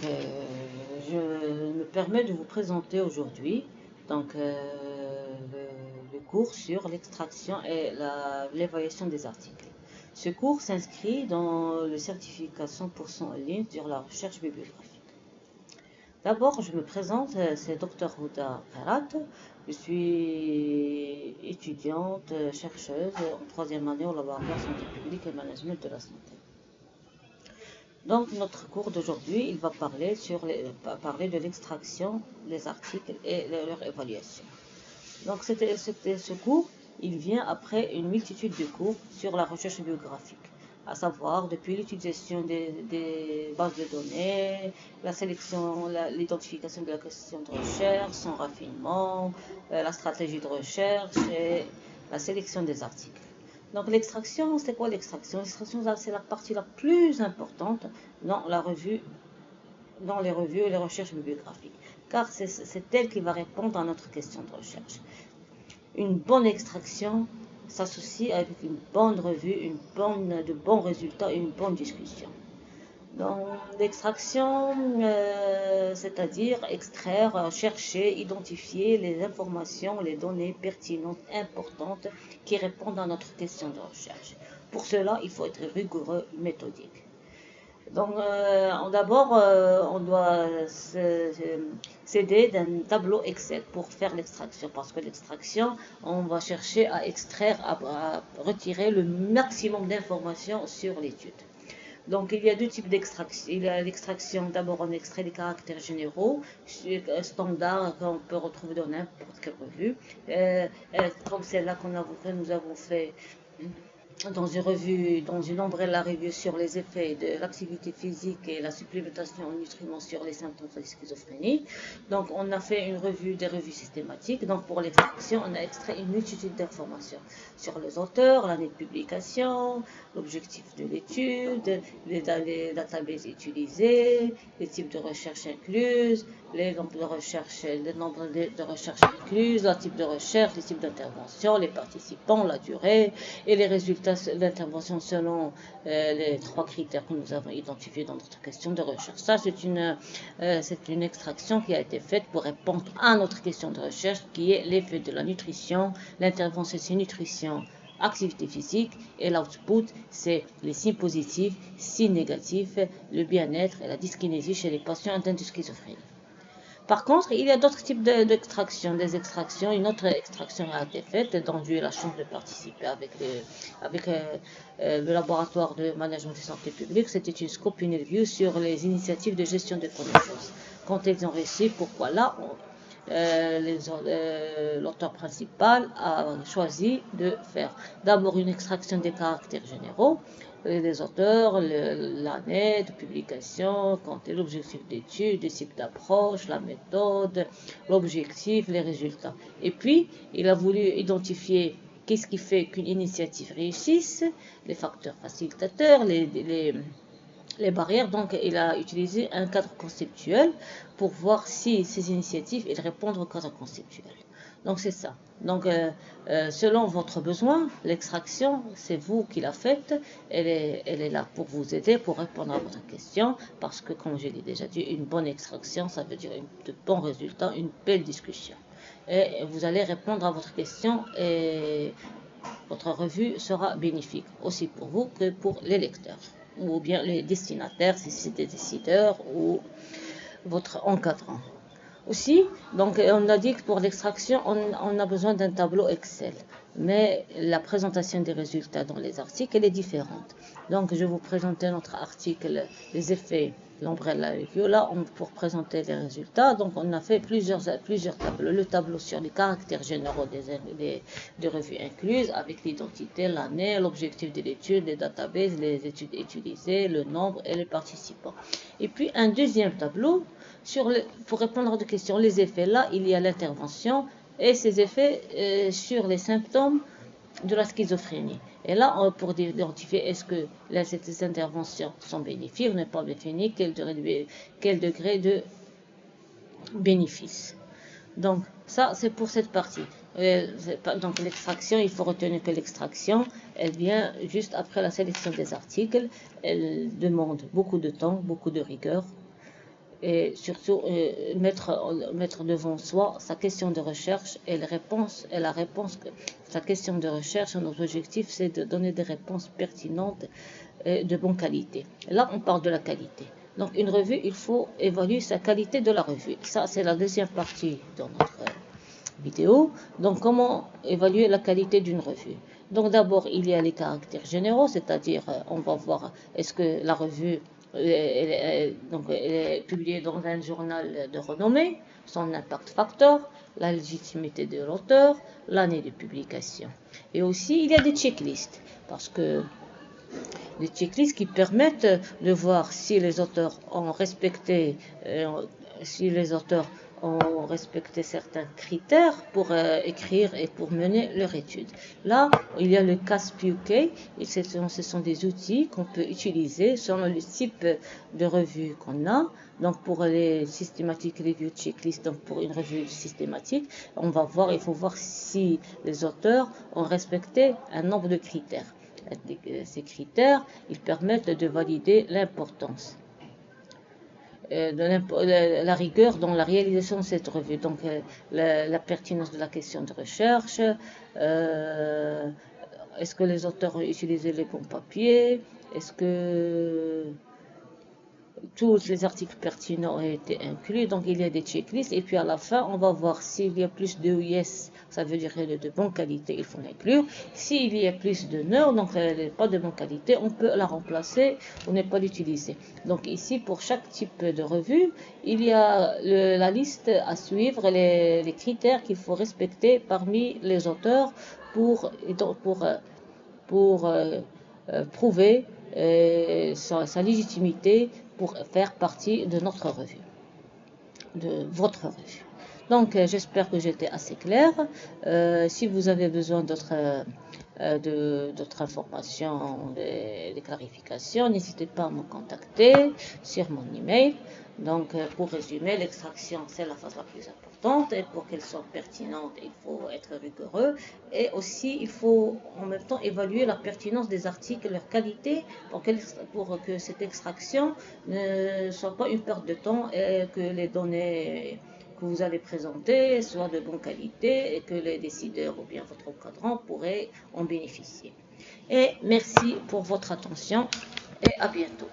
Je me permets de vous présenter aujourd'hui le cours sur l'extraction et l'évaluation des articles. Ce cours s'inscrit dans le certificat 100% en ligne sur la recherche bibliographique. D'abord, je me présente, c'est Dr Houda Ferhat. Je suis étudiante, chercheuse en troisième année au laboratoire santé publique et management de la santé. Donc, notre cours d'aujourd'hui, il va parler de l'extraction des articles et de leur évaluation. Donc, ce cours, il vient après une multitude de cours sur la recherche bibliographique, à savoir depuis l'utilisation des bases de données, la sélection, l'identification de la question de recherche, son raffinement, la stratégie de recherche et la sélection des articles. Donc l'extraction, c'est quoi l'extraction? L'extraction, c'est la partie la plus importante dans les revues et les recherches bibliographiques, car c'est elle qui va répondre à notre question de recherche. Une bonne extraction s'associe avec une bonne revue, de bons résultats et une bonne discussion. Donc l'extraction, c'est-à-dire extraire, chercher, identifier les informations, les données pertinentes, importantes qui répondent à notre question de recherche. Pour cela, il faut être rigoureux, méthodique. Donc d'abord, on doit s'aider d'un tableau Excel pour faire l'extraction, parce que l'extraction, on va chercher à extraire, à retirer le maximum d'informations sur l'étude. Donc, il y a deux types d'extraction. Il y a l'extraction, d'abord, on extrait des caractères généraux, standards qu'on peut retrouver dans n'importe quelle revue, comme celle-là que nous avons fait dans une revue, dans une Umbrella Review sur les effets de l'activité physique et la supplémentation en nutriments sur les symptômes de schizophrénie. Donc, on a fait une revue des revues systématiques. Donc, pour l'extraction, on a extrait une multitude d'informations sur les auteurs, l'année de publication, l'objectif de l'étude, les databases utilisées, les types de recherche incluses, les nombres de recherche incluses, le type de recherche, les types d'intervention, les participants, la durée et les résultats d'intervention selon les trois critères que nous avons identifiés dans notre question de recherche. Ça, c'est une extraction qui a été faite pour répondre à notre question de recherche, qui est l'effet de la nutrition. L'intervention, c'est nutrition, activité physique, et l'output, c'est les signes positifs, signes négatifs, le bien-être et la dyskinésie chez les patients atteints de schizophrénie. Par contre, il y a d'autres types d'extraction. Une autre extraction a été faite, dont j'ai eu la chance de participer avec le laboratoire de management de santé publique. C'était une scope interview sur les initiatives de gestion de connaissances. Quand elles ont réussi, pourquoi là l'auteur principal a choisi de faire d'abord une extraction des caractères généraux, les auteurs, l'année de publication, l'objectif d'étude, le type d'approche, la méthode, l'objectif, les résultats. Et puis, il a voulu identifier qu'est-ce qui fait qu'une initiative réussisse, les facteurs facilitateurs, les barrières. Donc, il a utilisé un cadre conceptuel pour voir si ces initiatives répondent au cadre conceptuel. Donc, c'est ça. Donc, selon votre besoin, l'extraction, c'est vous qui la faites. Elle est là pour vous aider, pour répondre à votre question. Parce que, comme je l'ai déjà dit, une bonne extraction, ça veut dire de bons résultats, une belle discussion. Et vous allez répondre à votre question et votre revue sera bénéfique, aussi pour vous que pour les lecteurs, ou bien les destinataires, si c'est des décideurs, ou votre encadrant. Aussi, donc on a dit que pour l'extraction, on a besoin d'un tableau Excel. Mais la présentation des résultats dans les articles, elle est différente. Donc, je vais vous présenter notre article, les effets, l'Umbrella Review. Là, pour présenter les résultats, donc on a fait plusieurs tableaux. Le tableau sur les caractères généraux des revues incluses, avec l'identité, l'année, l'objectif de l'étude, les databases, les études utilisées, le nombre et les participants. Et puis, un deuxième tableau, pour répondre à des questions, les effets. Là, il y a l'intervention et ses effets sur les symptômes de la schizophrénie. Et là, pour identifier est-ce que ces interventions sont bénéfiques ou n'est pas bénéfiques, quel degré de bénéfice. Donc, ça, c'est pour cette partie. Donc, l'extraction, il faut retenir que l'extraction, elle vient juste après la sélection des articles. Elle demande beaucoup de temps, beaucoup de rigueur. et surtout mettre devant soi sa question de recherche et les réponses et la réponse que sa question de recherche. Notre objectif, c'est de donner des réponses pertinentes et de bonne qualité. Et là, on parle de la qualité. Donc, une revue, il faut évaluer sa qualité de la revue. Ça, c'est la deuxième partie de notre vidéo. Donc, comment évaluer la qualité d'une revue? Donc, d'abord, il y a les caractères généraux, c'est-à-dire, on va voir est-ce que la revue elle est publiée dans un journal de renommée, son impact factor, la légitimité de l'auteur, l'année de publication. Et aussi, il y a des checklists, parce que des checklists qui permettent de voir si les auteurs ont respecté, certains critères pour écrire et pour mener leur étude. Là, il y a le CASP-UK, et ce sont des outils qu'on peut utiliser selon le type de revue qu'on a. Donc pour les systematic review checklist, donc pour une revue systématique, il faut voir si les auteurs ont respecté un nombre de critères. Ces critères, ils permettent de valider l'importance, la rigueur dans la réalisation de cette revue. Donc la pertinence de la question de recherche, est-ce que les auteurs ont utilisé les bons papiers, est-ce que tous les articles pertinents ont été inclus. Donc il y a des checklists, et puis à la fin on va voir s'il y a plus de yes, ça veut dire de bonne qualité, il faut l'inclure. S'il y a plus de no, donc elle n'est pas de bonne qualité, on peut la remplacer ou ne pas l'utiliser. Donc ici, pour chaque type de revue, il y a la liste à suivre, les critères qu'il faut respecter parmi les auteurs pour prouver sa légitimité pour faire partie de notre revue, de votre revue. Donc j'espère que j'étais assez claire. Si vous avez besoin d'autres informations, des clarifications, n'hésitez pas à me contacter sur mon email. Donc pour résumer, l'extraction, c'est la phase la plus importante, et pour qu'elle soit pertinente, il faut être rigoureux, et aussi il faut en même temps évaluer la pertinence des articles, leur qualité, pour que cette extraction ne soit pas une perte de temps et que les données que vous allez présenter soient de bonne qualité et que les décideurs ou bien votre encadrant pourraient en bénéficier. Et merci pour votre attention et à bientôt.